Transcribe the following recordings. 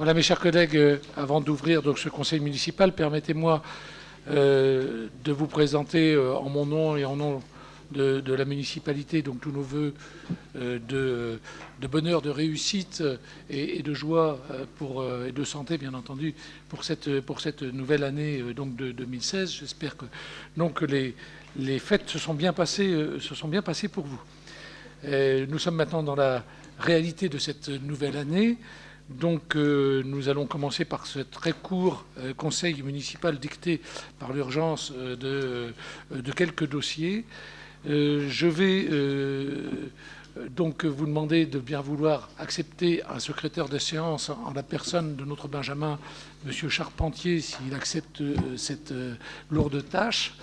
Voilà, mes chers collègues, avant d'ouvrir donc ce conseil municipal, permettez-moi de vous présenter en mon nom et en nom de la municipalité, donc tous nos voeux de bonheur, de réussite et de joie et de santé, bien entendu, pour cette nouvelle année donc de 2016. J'espère que donc les fêtes se sont bien passées pour vous. Nous sommes maintenant dans la réalité de cette nouvelle année. Donc nous allons commencer par ce très court conseil municipal dicté par l'urgence de quelques dossiers. Je vais donc vous demander de bien vouloir accepter un secrétaire de séance en la personne de notre Benjamin, M. Charpentier, s'il accepte cette lourde tâche.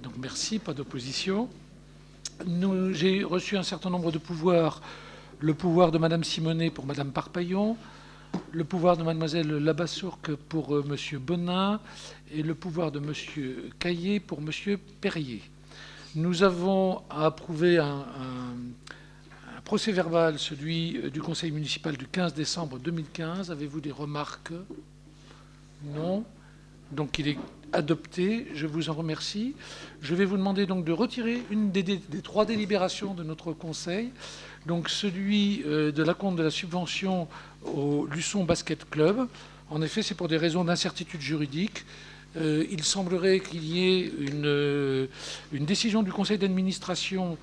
Donc merci, pas d'opposition. J'ai reçu un certain nombre de pouvoirs. Le pouvoir de Mme Simonet pour Mme Parpaillon, le pouvoir de Mlle Labassourque pour M. Bonin et le pouvoir de M. Caillé pour M. Perrier. Nous avons à approuver un procès-verbal, celui du conseil municipal du 15 décembre 2015. Avez-vous des remarques? Non. Donc il est adopté. Je vous en remercie. Je vais vous demander donc de retirer une des trois délibérations de notre conseil. Donc celui de l'acompte de la subvention au Luçon Basket Club. En effet, c'est pour des raisons d'incertitude juridique. Il semblerait qu'il y ait une décision du conseil d'administration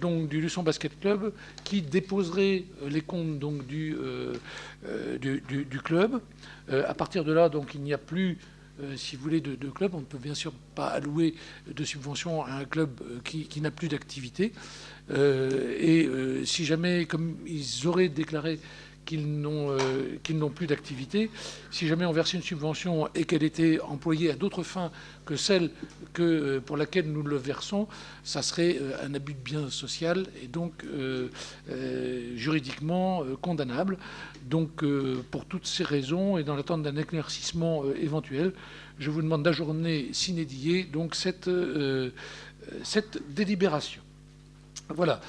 donc du Luçon Basket Club qui déposerait les comptes donc du club. À partir de là, donc il n'y a plus si vous voulez, de club. On ne peut bien sûr pas allouer de subvention à un club qui n'a plus d'activité. Si jamais, comme ils auraient déclaré qu'ils n'ont plus d'activité, si jamais on versait une subvention et qu'elle était employée à d'autres fins que celle pour laquelle nous le versons, ça serait un abus de bien social et donc juridiquement condamnable. Donc pour toutes ces raisons et dans l'attente d'un éclaircissement éventuel, je vous demande d'ajourner sine die donc cette délibération. Voilà.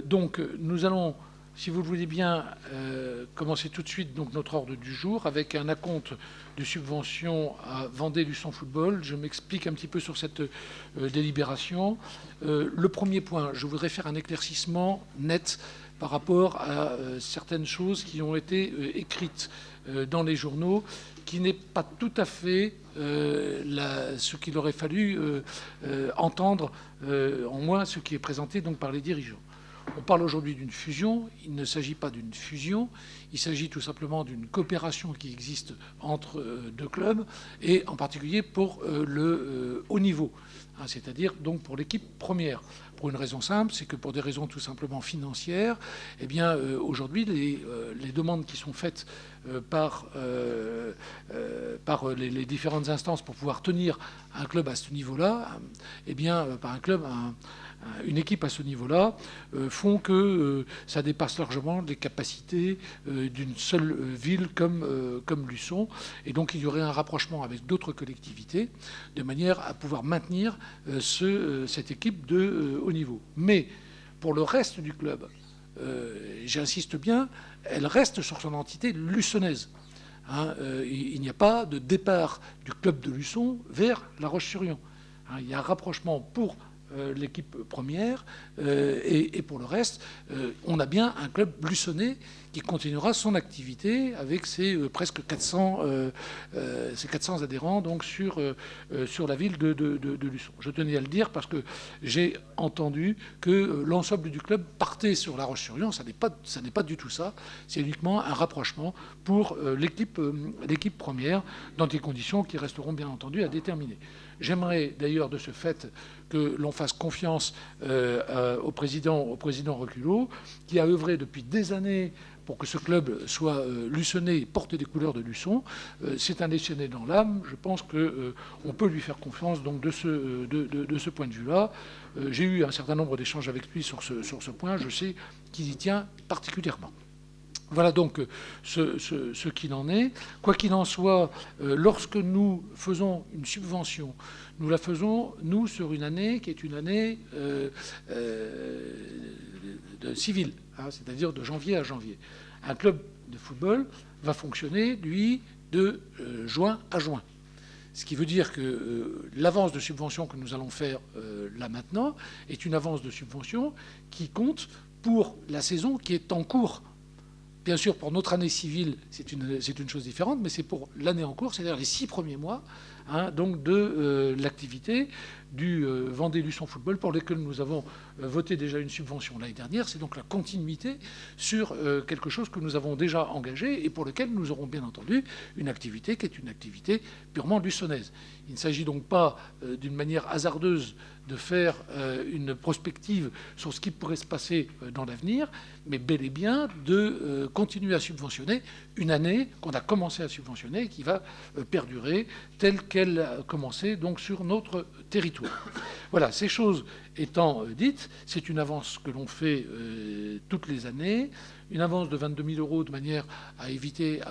Donc nous allons, si vous le voulez bien, commencer tout de suite donc, notre ordre du jour avec un acompte de subvention à Vendée-Luçon Football. Je m'explique un petit peu sur cette délibération. Le premier point, je voudrais faire un éclaircissement net par rapport à certaines choses qui ont été écrites dans les journaux, qui n'est pas tout à fait ce qu'il aurait fallu entendre, en moins ce qui est présenté donc, par les dirigeants. On parle aujourd'hui d'une fusion. Il ne s'agit pas d'une fusion. Il s'agit tout simplement d'une coopération qui existe entre deux clubs, et en particulier pour le haut niveau, c'est-à-dire donc pour l'équipe première. Pour une raison simple, c'est que pour des raisons tout simplement financières, eh bien aujourd'hui les demandes qui sont faites par les différentes instances pour pouvoir tenir un club à ce niveau-là, eh bien par un club, une équipe à ce niveau-là, font que ça dépasse largement les capacités d'une seule ville comme Luçon. Et donc il y aurait un rapprochement avec d'autres collectivités de manière à pouvoir maintenir cette équipe de haut niveau. Mais pour le reste du club, j'insiste bien, elle reste sur son entité luçonnaise. Il n'y a pas de départ du club de Luçon vers La Roche-sur-Yon. Il y a un rapprochement pour l'équipe première et pour le reste, on a bien un club luçonnais qui continuera son activité avec ses presque 400 adhérents donc sur la ville de Luçon. Je tenais à le dire parce que j'ai entendu que l'ensemble du club partait sur La Roche-sur-Yon. Ça n'est pas du tout ça. C'est uniquement un rapprochement pour l'équipe première dans des conditions qui resteront bien entendu à déterminer. J'aimerais d'ailleurs de ce fait que l'on fasse confiance au président Reculot, qui a œuvré depuis des années pour que ce club soit luçonnais et porte des couleurs de Luçon. C'est un Luçonnais dans l'âme. Je pense qu'on peut lui faire confiance donc, de ce point de vue-là. J'ai eu un certain nombre d'échanges avec lui sur ce point. Je sais qu'il y tient particulièrement. Voilà donc ce qu'il en est. Quoi qu'il en soit, lorsque nous faisons une subvention, nous la faisons, nous, sur une année qui est une année civile, c'est-à-dire de janvier à janvier. Un club de football va fonctionner, lui, de juin à juin. Ce qui veut dire que l'avance de subvention que nous allons faire là maintenant est une avance de subvention qui compte pour la saison qui est en cours. Bien sûr, pour notre année civile, c'est une chose différente, mais c'est pour l'année en cours, c'est-à-dire les 6 premiers mois donc de l'activité du Vendée Luçon Football, pour lesquels nous avons voté déjà une subvention l'année dernière. C'est donc la continuité sur quelque chose que nous avons déjà engagé et pour lequel nous aurons bien entendu une activité qui est une activité purement luçonnaise. Il ne s'agit donc pas d'une manière hasardeuse de faire une prospective sur ce qui pourrait se passer dans l'avenir, mais bel et bien de continuer à subventionner une année qu'on a commencé à subventionner et qui va perdurer telle qu'elle a commencé donc sur notre territoire. Voilà, ces choses étant dites, c'est une avance que l'on fait toutes les années, une avance de 22 000 euros de manière à éviter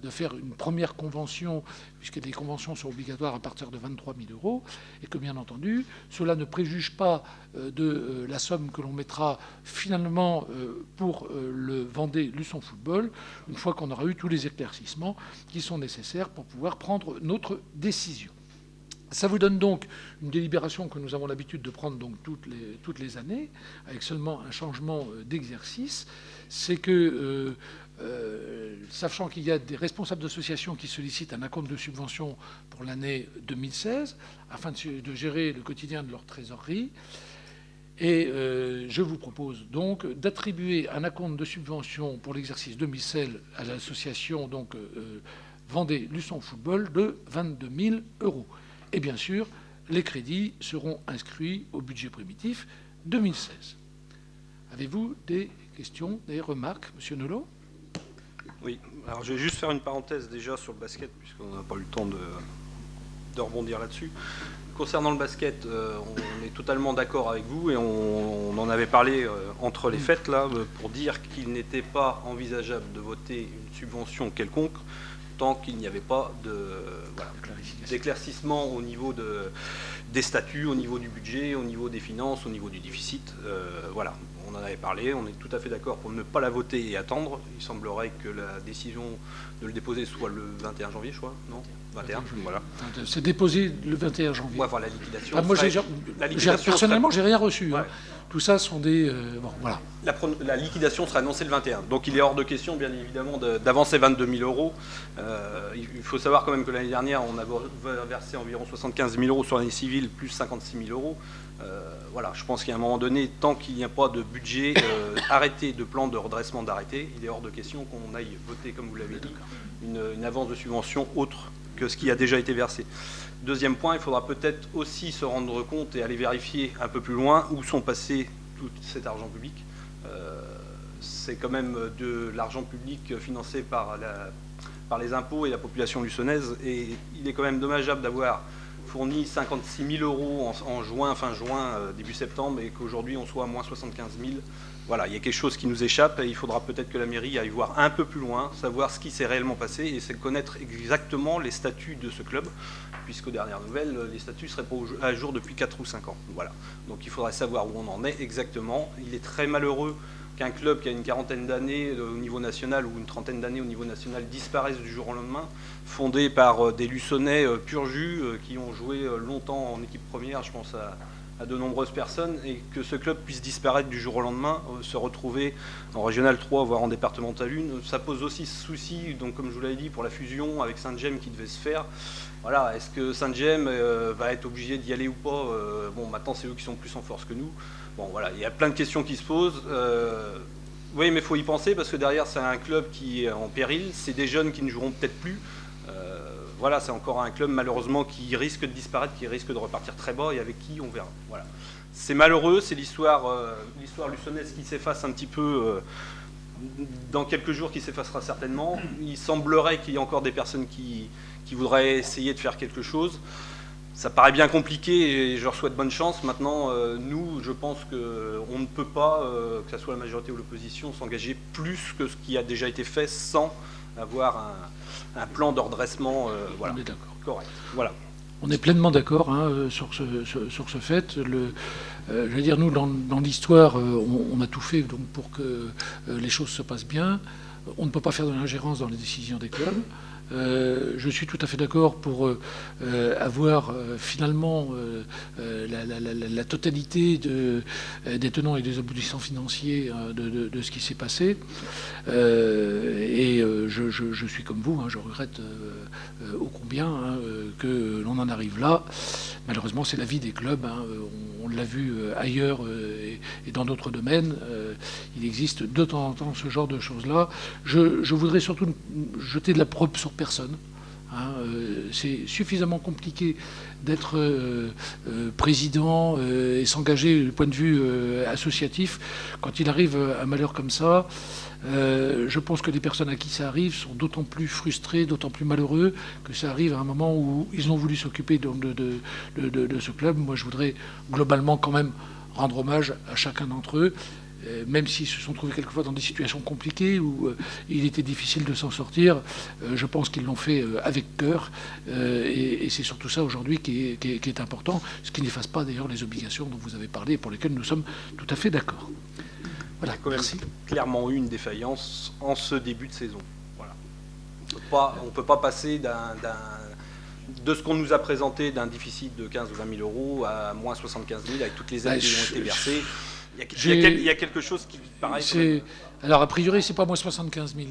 de faire une première convention, puisque les conventions sont obligatoires à partir de 23 000 euros, et que bien entendu, cela ne préjuge pas de la somme que l'on mettra finalement pour le Vendée Luçon Football, une fois qu'on aura eu tous les éclaircissements qui sont nécessaires pour pouvoir prendre notre décision. Ça vous donne donc une délibération que nous avons l'habitude de prendre donc toutes les années, avec seulement un changement d'exercice. C'est que, sachant qu'il y a des responsables d'associations qui sollicitent un acompte de subvention pour l'année 2016, afin de gérer le quotidien de leur trésorerie, et je vous propose donc d'attribuer un acompte de subvention pour l'exercice 2016 à l'association donc Vendée Luçon Football de 22 000 euros. Et bien sûr, les crédits seront inscrits au budget primitif 2016. Avez-vous des questions, des remarques, Monsieur Nolot? Oui, alors je vais juste faire une parenthèse déjà sur le basket, puisqu'on n'a pas eu le temps de rebondir là-dessus. Concernant le basket, on est totalement d'accord avec vous et on en avait parlé entre les fêtes là, pour dire qu'il n'était pas envisageable de voter une subvention quelconque tant qu'il n'y avait pas d'éclaircissement au niveau des statuts, au niveau du budget, au niveau des finances, au niveau du déficit. Voilà, on en avait parlé, on est tout à fait d'accord pour ne pas la voter et attendre. Il semblerait que la décision de le déposer soit le 21 janvier, je crois, non 21, voilà. C'est déposé le 21 janvier. Ouais, enfin, la liquidation. Ah, moi, personnellement, j'ai rien reçu. Ouais. Hein. Tout ça sont des... bon, voilà. La liquidation sera annoncée le 21. Donc il est hors de question, bien évidemment, d'avancer 22 000 euros. Il faut savoir quand même que l'année dernière, on a versé environ 75 000 euros sur l'année civile, plus 56 000 euros. Voilà, je pense qu'à un moment donné, tant qu'il n'y a pas de budget arrêté, de plan de redressement d'arrêté, il est hors de question qu'on aille voter, comme vous l'avez dit, une avance de subvention autre que ce qui a déjà été versé. Deuxième point, il faudra peut-être aussi se rendre compte et aller vérifier un peu plus loin où sont passés tout cet argent public. C'est quand même de l'argent public financé par les impôts et la population luçonnaise. Et il est quand même dommageable d'avoir fourni 56 000 euros en juin, fin juin, début septembre, et qu'aujourd'hui on soit à moins 75 000. Voilà, il y a quelque chose qui nous échappe et il faudra peut-être que la mairie aille voir un peu plus loin, savoir ce qui s'est réellement passé et c'est connaître exactement les statuts de ce club, puisqu'aux dernières nouvelles, les statuts seraient pas à jour depuis 4 ou 5 ans. Voilà. Donc il faudrait savoir où on en est exactement. Il est très malheureux qu'un club qui a une quarantaine d'années au niveau national ou une trentaine d'années au niveau national disparaisse du jour au lendemain, fondé par des Luçonnais pur jus qui ont joué longtemps en équipe première, je pense à de nombreuses personnes, et que ce club puisse disparaître du jour au lendemain, se retrouver en Régional 3, voire en Départemental 1. Ça pose aussi souci, donc comme je vous l'avais dit, pour la fusion avec Saint-Gemme qui devait se faire. Voilà, est-ce que Saint-Gemme va être obligé d'y aller ou pas? Bon, maintenant c'est eux qui sont plus en force que nous. Bon, voilà, il y a plein de questions qui se posent. Oui, mais il faut y penser, parce que derrière c'est un club qui est en péril, c'est des jeunes qui ne joueront peut-être plus. Voilà, c'est encore un club malheureusement qui risque de disparaître, qui risque de repartir très bas et avec qui on verra. Voilà. C'est malheureux, c'est l'histoire luçonnaise qui s'efface un petit peu dans quelques jours, qui s'effacera certainement. Il semblerait qu'il y ait encore des personnes qui voudraient essayer de faire quelque chose. Ça paraît bien compliqué et je leur souhaite bonne chance. Maintenant, nous, je pense qu'on ne peut pas, que ce soit la majorité ou l'opposition, s'engager plus que ce qui a déjà été fait sans avoir un plan de redressement voilà, on est d'accord. Correct. Voilà. On est pleinement d'accord sur ce fait. Je veux dire, nous, dans l'histoire, on a tout fait donc, pour que les choses se passent bien. on ne peut pas faire de l'ingérence dans les décisions des clubs. Je suis tout à fait d'accord pour avoir finalement la totalité des tenants et des aboutissants financiers de ce qui s'est passé. Je suis comme vous, je regrette ô combien que l'on en arrive là. Malheureusement, c'est la vie des clubs. On l'a vu ailleurs et dans d'autres domaines. Il existe de temps en temps ce genre de choses-là. Je voudrais surtout jeter de la probe sur personne. C'est suffisamment compliqué d'être président et s'engager du point de vue associatif. Quand il arrive un malheur comme ça, je pense que les personnes à qui ça arrive sont d'autant plus frustrées, d'autant plus malheureux que ça arrive à un moment où ils ont voulu s'occuper de ce club. Moi, je voudrais globalement quand même rendre hommage à chacun d'entre eux, même s'ils se sont trouvés quelquefois dans des situations compliquées où il était difficile de s'en sortir. Je pense qu'ils l'ont fait avec cœur, et c'est surtout ça aujourd'hui qui est important, ce qui n'efface pas d'ailleurs les obligations dont vous avez parlé et pour lesquelles nous sommes tout à fait d'accord. Voilà, il y a quand même clairement eu une défaillance en ce début de saison. Voilà. On ne peut pas passer de ce qu'on nous a présenté d'un déficit de 15 ou 20 000 euros à moins 75 000 avec toutes les aides qui ont été versées. Il y a quelque chose qui paraît... Alors, a priori, c'est pas moins 75 000,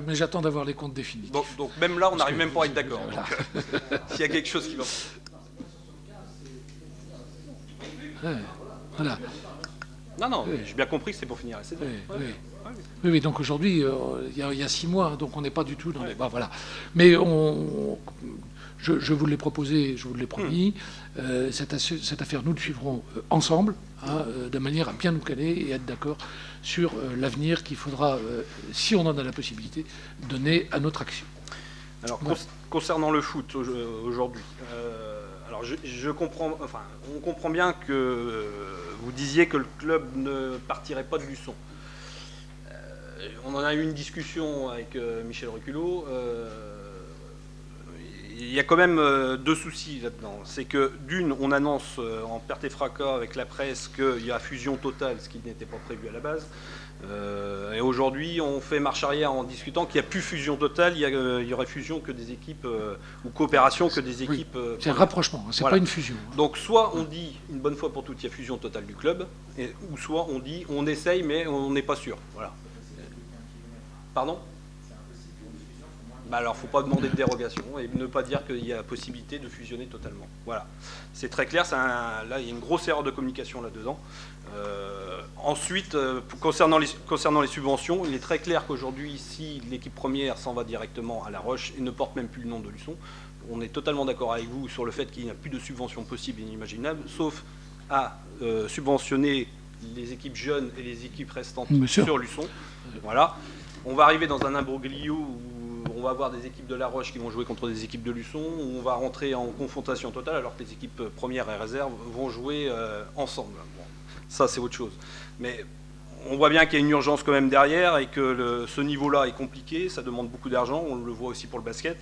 mais j'attends d'avoir les comptes définitifs. Donc même là, on n'arrive même pas à être d'accord. Voilà. S'il y a quelque chose qui va... Voilà. Non, j'ai bien compris que c'est pour finir la saison. Oui, donc aujourd'hui, il y a 6 mois, donc on n'est pas du tout dans les... voilà. Mais je vous l'ai proposé, je vous l'ai promis. Cette affaire, nous le suivrons ensemble, de manière à bien nous caler et être d'accord sur l'avenir qu'il faudra, si on en a la possibilité, donner à notre action. Alors, concernant le foot aujourd'hui, alors on comprend bien que vous disiez que le club ne partirait pas de Luçon. On en a eu une discussion avec Michel Reculot. Il y a quand même 2 soucis là-dedans. C'est que d'une, on annonce en perte et fracas avec la presse qu'il y a fusion totale, ce qui n'était pas prévu à la base. Et aujourd'hui, on fait marche arrière en discutant qu'il n'y a plus fusion totale, il y aurait fusion que des équipes, ou coopération que des équipes... c'est un rapprochement, c'est pas une fusion. Donc soit on dit, une bonne fois pour toutes, il y a fusion totale du club, ou soit on dit, on essaye, mais on n'est pas sûr. Voilà. Pardon ? Alors, il ne faut pas demander de dérogation et ne pas dire qu'il y a possibilité de fusionner totalement. Voilà. C'est très clair. Là, il y a une grosse erreur de communication là-dedans. Ensuite, concernant les subventions, il est très clair qu'aujourd'hui, si l'équipe première s'en va directement à La Roche et ne porte même plus le nom de Luçon, on est totalement d'accord avec vous sur le fait qu'il n'y a plus de subventions possibles et inimaginables, sauf à subventionner les équipes jeunes et les équipes restantes sur Luçon. Voilà. On va arriver dans un imbroglio où on va avoir des équipes de La Roche qui vont jouer contre des équipes de Luçon, où on va rentrer en confrontation totale alors que les équipes premières et réserves vont jouer ensemble. Bon, ça, c'est autre chose. Mais on voit bien qu'il y a une urgence quand même derrière et que ce niveau-là est compliqué, ça demande beaucoup d'argent, on le voit aussi pour le basket.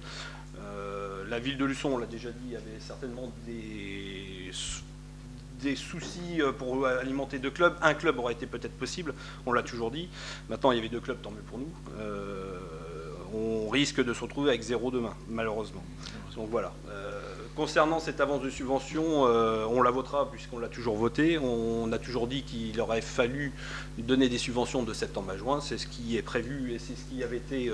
La ville de Luçon, on l'a déjà dit, avait certainement des soucis pour alimenter 2 clubs. Un club aurait été peut-être possible, on l'a toujours dit. Maintenant, il y avait 2 clubs, tant mieux pour nous. On risque de se retrouver avec 0 demain, malheureusement. Donc voilà. Concernant cette avance de subvention, on la votera puisqu'on l'a toujours votée. On a toujours dit qu'il aurait fallu donner des subventions de septembre à juin. C'est ce qui est prévu et c'est ce qui avait été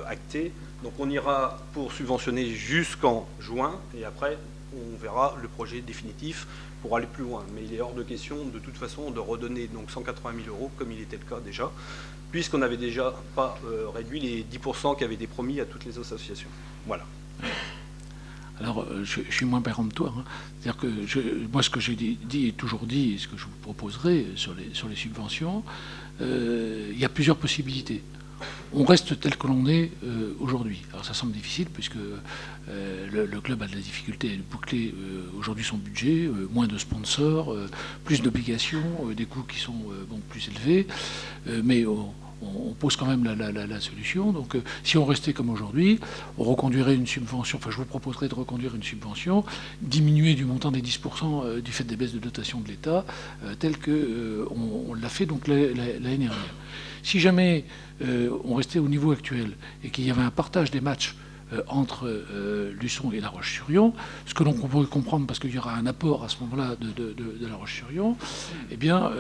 acté. Donc on ira pour subventionner jusqu'en juin et après on verra le projet définitif pour aller plus loin. Mais il est hors de question de toute façon de redonner donc 180 000 € comme il était le cas déjà, puisqu'on n'avait déjà pas réduit les 10% qui avaient été promis à toutes les associations. Voilà. Alors, je suis moins péremptoire. C'est-à-dire que moi, ce que j'ai dit et toujours dit, et ce que je vous proposerai sur les subventions, il y a plusieurs possibilités. On reste tel que l'on est aujourd'hui. Alors ça semble difficile puisque le club a de la difficulté à boucler aujourd'hui son budget, moins de sponsors, plus d'obligations, des coûts qui sont plus élevés, mais on pose quand même la solution. Donc si on restait comme aujourd'hui, on reconduirait une subvention, enfin je vous proposerais de reconduire une subvention, diminuer du montant des 10% du fait des baisses de dotation de l'État, tel qu'on l'a fait donc l'année dernière. Si jamais on restait au niveau actuel et qu'il y avait un partage des matchs entre Luçon et La Roche-sur-Yon, ce que l'on pourrait comprendre parce qu'il y aura un apport à ce moment-là de La Roche-sur-Yon, eh bien,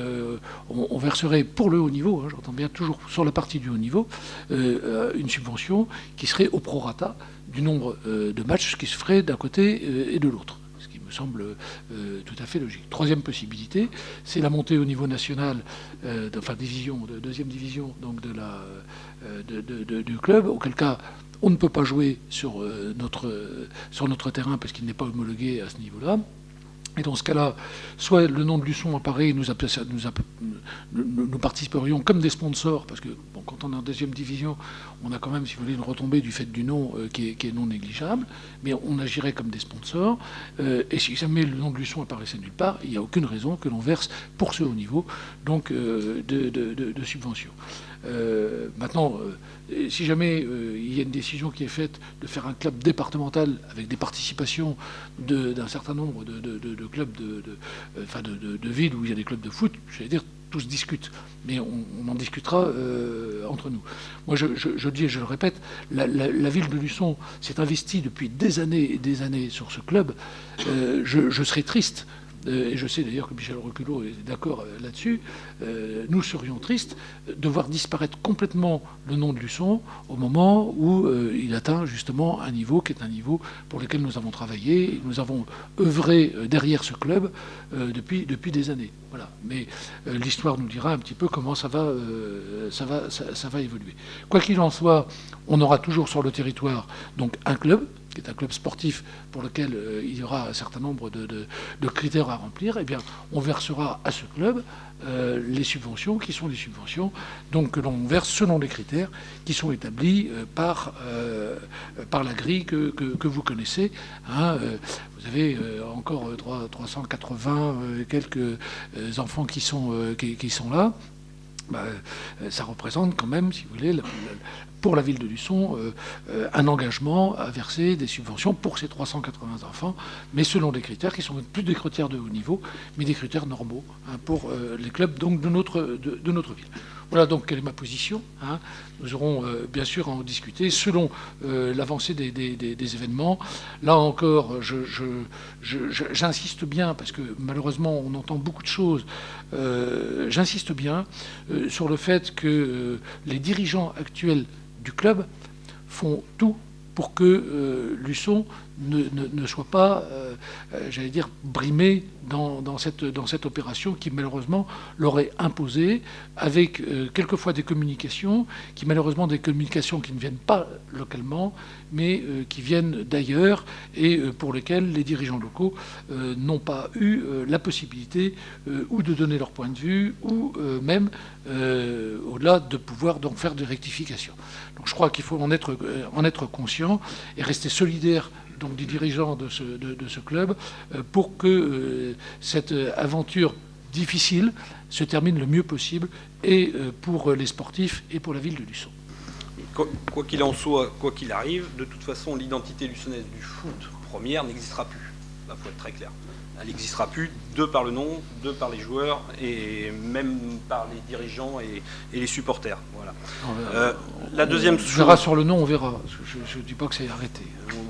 on verserait pour le haut niveau, j'entends bien toujours sur la partie du haut niveau, une subvention qui serait au prorata du nombre de matchs qui se ferait d'un côté et de l'autre. Ce qui me semble tout à fait logique. Troisième possibilité, c'est la montée au niveau national, deuxième division donc du club, auquel cas on ne peut pas jouer sur notre terrain parce qu'il n'est pas homologué à ce niveau-là. Et dans ce cas-là, soit le nom de Luçon apparaît et nous participerions comme des sponsors, parce que bon, quand on est en deuxième division, on a quand même, si vous voulez, une retombée du fait du nom qui est non négligeable, mais on agirait comme des sponsors. Et si jamais le nom de Luçon apparaissait nulle part, il n'y a aucune raison que l'on verse pour ce haut niveau donc, de subventions. Maintenant, si jamais il y a une décision qui est faite de faire un club départemental avec des participations d'un certain nombre de clubs de villes où il y a des clubs de foot, j'allais dire, tout se discute. Mais on en discutera entre nous. Moi, je dis et je le répète, la ville de Luçon s'est investie depuis des années et des années sur ce club. Je serais triste. Et je sais d'ailleurs que Michel Reculot est d'accord là-dessus, nous serions tristes de voir disparaître complètement le nom de Luçon au moment où il atteint justement un niveau qui est un niveau pour lequel nous avons travaillé, et nous avons œuvré derrière ce club depuis des années. Voilà. Mais l'histoire nous dira un petit peu comment ça va évoluer. Quoi qu'il en soit, on aura toujours sur le territoire donc un club, qui est un club sportif pour lequel il y aura un certain nombre de critères à remplir, eh bien, on versera à ce club les subventions, qui sont les subventions donc, que l'on verse selon les critères qui sont établis par la grille que vous connaissez. Vous avez encore 380 quelques enfants qui sont là. Ça représente quand même, si vous voulez, pour la ville de Luçon, un engagement à verser des subventions pour ces 380 enfants, mais selon des critères qui sont plus des critères de haut niveau, mais des critères normaux pour les clubs donc, de notre ville. Voilà donc quelle est ma position. Nous aurons bien sûr à en discuter selon l'avancée des événements. Là encore, j'insiste bien, parce que malheureusement on entend beaucoup de choses, j'insiste bien sur le fait que les dirigeants actuels du club font tout pour que Luçon ne soit pas, j'allais dire, brimé dans cette opération qui malheureusement l'aurait imposé avec quelquefois des communications qui malheureusement des communications qui ne viennent pas localement mais qui viennent d'ailleurs et pour lesquelles les dirigeants locaux n'ont pas eu la possibilité ou de donner leur point de vue ou même au-delà de pouvoir donc faire des rectifications. Donc je crois qu'il faut en être conscient et rester solidaire donc des dirigeants de ce club pour que cette aventure difficile se termine le mieux possible et pour les sportifs et pour la ville de Luçon. Quoi qu'il en soit, quoi qu'il arrive, de toute façon, l'identité luçonnaise du foot première n'existera plus. Il faut être très clair. Elle n'existera plus, de par le nom, de par les joueurs et même par les dirigeants et les supporters. Voilà. La deuxième chose... On verra sur le nom, on verra. Je ne dis pas que c'est arrêté.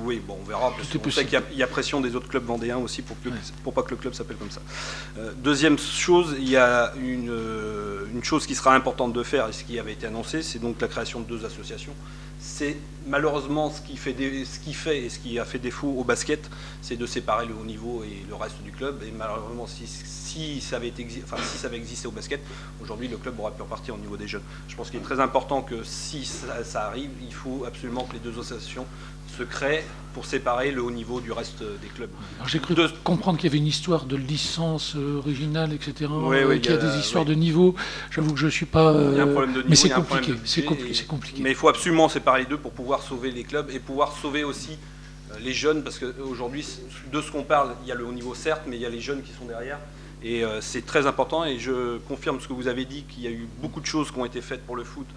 Oui, bon, on verra. Parce qu'on sait qu'il y a pression des autres clubs vendéens aussi pour pas que le club s'appelle comme ça. Deuxième chose, il y a une chose qui sera importante de faire et ce qui avait été annoncé, c'est donc la création de 2 associations. C'est malheureusement ce qui fait et ce qui a fait défaut au basket, c'est de séparer le haut niveau et le reste du club. Et malheureusement, si ça avait existé au basket, aujourd'hui le club aurait pu repartir au niveau des jeunes. Je pense qu'il est très important que si ça arrive, il faut absolument que les 2 associations se créent pour séparer le haut niveau du reste des clubs. J'ai cru comprendre qu'il y avait une histoire de licence originale, etc. Oui, qu'il y a des histoires de niveau. J'avoue que je ne suis pas... il y a un problème de niveau, mais c'est compliqué. C'est compliqué. Mais il faut absolument séparer les deux pour pouvoir sauver les clubs et pouvoir sauver aussi les jeunes, parce qu'aujourd'hui, de ce qu'on parle, il y a le haut niveau certes, mais il y a les jeunes qui sont derrière. Et c'est très important, et je confirme ce que vous avez dit, qu'il y a eu beaucoup de choses qui ont été faites pour le foot,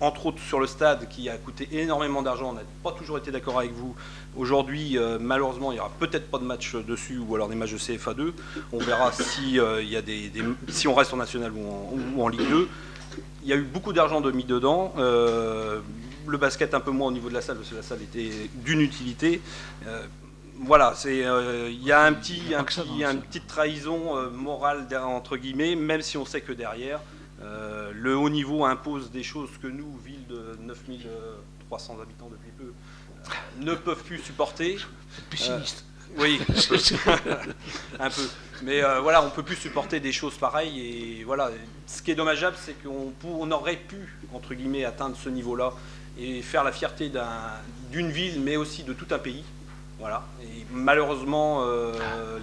entre autres sur le stade, qui a coûté énormément d'argent. On n'a pas toujours été d'accord avec vous. Aujourd'hui, malheureusement, il n'y aura peut-être pas de match dessus, ou alors des matchs de CFA2. On verra si on reste en National ou en Ligue 2. il y a eu beaucoup d'argent de mis dedans. Le basket un peu moins au niveau de la salle, parce que la salle était d'une utilité. Voilà, il y a une petite trahison morale, entre guillemets, même si on sait que derrière, le haut niveau impose des choses que nous, ville de 9300 habitants depuis peu, ne peuvent plus supporter. Pessimiste. Oui, un peu. Mais voilà, on ne peut plus supporter des choses pareilles. Et voilà, ce qui est dommageable, c'est qu'on aurait pu, entre guillemets, atteindre ce niveau-là et faire la fierté d'une ville, mais aussi de tout un pays. Voilà. Et malheureusement,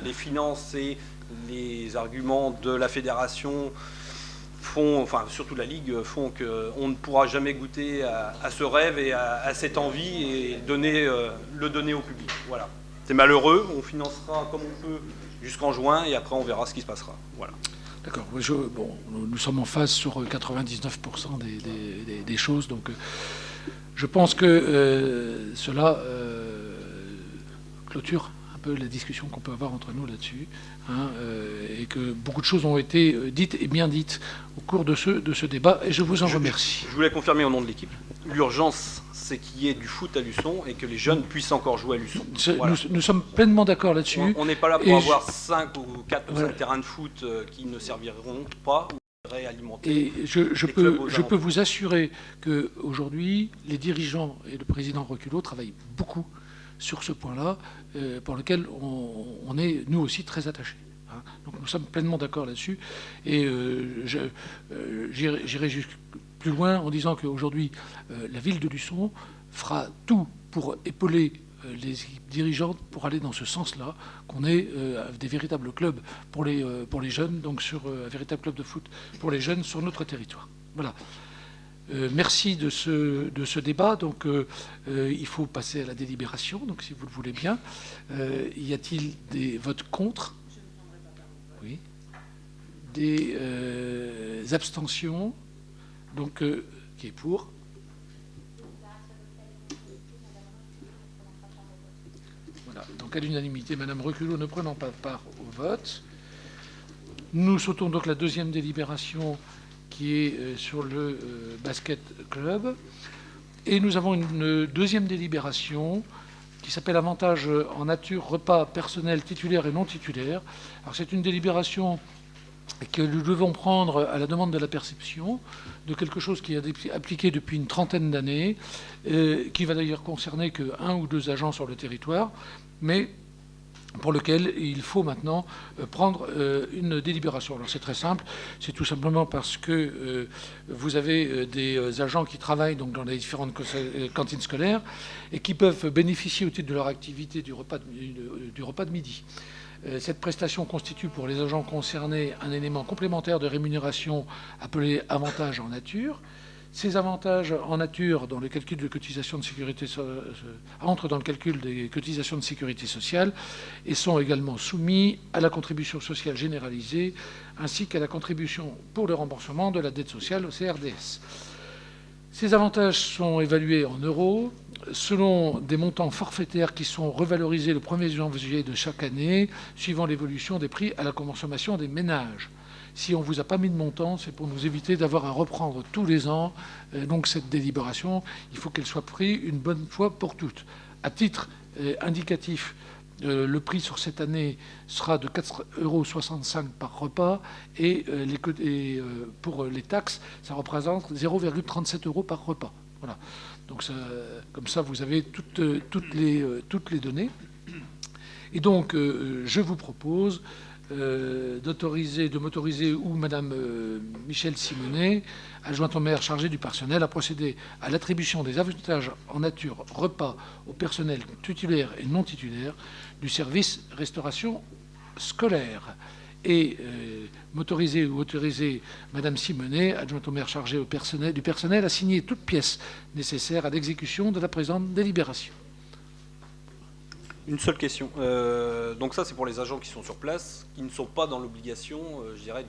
les finances et les arguments de la fédération enfin surtout la Ligue, font qu'on ne pourra jamais goûter à ce rêve et à cette envie et le donner au public. Voilà. C'est malheureux, on financera comme on peut jusqu'en juin et après on verra ce qui se passera. Voilà. D'accord. Bon, nous sommes en phase sur 99% des choses, donc je pense que cela clôture un peu la discussion qu'on peut avoir entre nous là-dessus, hein, et que beaucoup de choses ont été dites et bien dites au cours de ce débat, et je vous en remercie. Je voulais confirmer au nom de l'équipe, l'urgence, c'est qu'il y ait du foot à Luçon et que les jeunes puissent encore jouer à Luçon. Voilà. Nous sommes pleinement d'accord là-dessus. On n'est pas là pour avoir 5 ou 4 ou 5 terrains de foot qui ne serviront pas ou réalimenter. Et je peux vous assurer qu'aujourd'hui, les dirigeants et le président Reculot travaillent beaucoup sur ce point-là, pour lequel on est, nous aussi, très attachés. Hein. Donc nous sommes pleinement d'accord là-dessus. Et j'irai plus loin en disant qu'aujourd'hui, la ville de Luçon fera tout pour épauler les dirigeantes pour aller dans ce sens-là, qu'on ait des véritables clubs pour les jeunes, donc un véritable club de foot pour les jeunes sur notre territoire. Voilà. Merci de ce débat. Donc, il faut passer à la délibération, donc si vous le voulez bien. Y a-t-il des votes contre? Oui. Des abstentions? Donc, qui est pour? Voilà. Donc, à l'unanimité, Madame Reculot ne prenant pas part au vote. Nous sautons donc la deuxième délibération qui est sur le basket club. Et nous avons une deuxième délibération qui s'appelle avantage en nature, repas personnel titulaire et non titulaire. Alors c'est une délibération que nous devons prendre à la demande de la perception de quelque chose qui est appliqué depuis une trentaine d'années, qui va d'ailleurs concerner qu'un ou deux agents sur le territoire, mais pour lequel il faut maintenant prendre une délibération. Alors c'est très simple, c'est tout simplement parce que vous avez des agents qui travaillent donc dans les différentes cantines scolaires et qui peuvent bénéficier au titre de leur activité du repas de midi. Cette prestation constitue pour les agents concernés un élément complémentaire de rémunération appelé avantage en nature. Ces avantages en nature dans le calcul de cotisation de sécurité entrent dans le calcul des cotisations de sécurité sociale et sont également soumis à la contribution sociale généralisée ainsi qu'à la contribution pour le remboursement de la dette sociale au CRDS. Ces avantages sont évalués en euros selon des montants forfaitaires qui sont revalorisés le 1er janvier de chaque année suivant l'évolution des prix à la consommation des ménages. Si on ne vous a pas mis de montant, c'est pour nous éviter d'avoir à reprendre tous les ans. Donc cette délibération, il faut qu'elle soit prise une bonne fois pour toutes. À titre indicatif, le prix sur cette année sera de 4,65 € par repas et pour les taxes, ça représente 0,37 € par repas. Voilà. Donc ça, comme ça, vous avez toutes les données. Et donc, je vous propose de m'autoriser ou Madame Michèle Simonet, adjointe au maire chargée du personnel, à procéder à l'attribution des avantages en nature repas au personnel titulaire et non titulaire du service restauration scolaire. Et m'autoriser ou autoriser Madame Simonet, adjointe au maire chargée du personnel, à signer toute pièce nécessaire à l'exécution de la présente délibération. Une seule question. Donc ça, c'est pour les agents qui sont sur place, qui ne sont pas dans l'obligation, je dirais,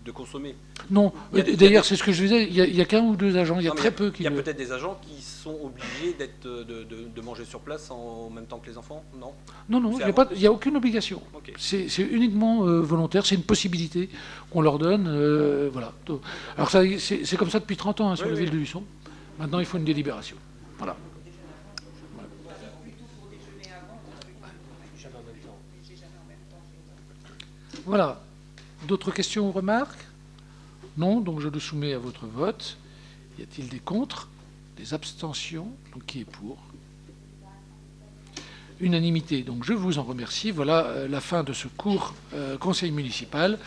de consommer. Non, d'ailleurs, c'est ce que je disais, il y a qu'un ou deux agents, il y a Non, mais très peu qui... Il y a peut-être des agents qui sont obligés de manger sur place en même temps que les enfants, non? Non, il n'y a aucune obligation. Ok. C'est uniquement volontaire, c'est une possibilité qu'on leur donne. Voilà. Alors c'est comme ça depuis 30 ans, hein, sur la ville de Luçon. Maintenant, il faut une délibération. Voilà. Voilà. D'autres questions ou remarques? Non, donc je le soumets à votre vote. Y a-t-il des contre? Des abstentions? Donc qui est pour? Unanimité. Donc je vous en remercie. Voilà la fin de ce court conseil municipal.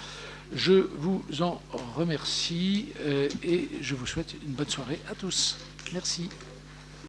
Je vous en remercie et je vous souhaite une bonne soirée à tous. Merci.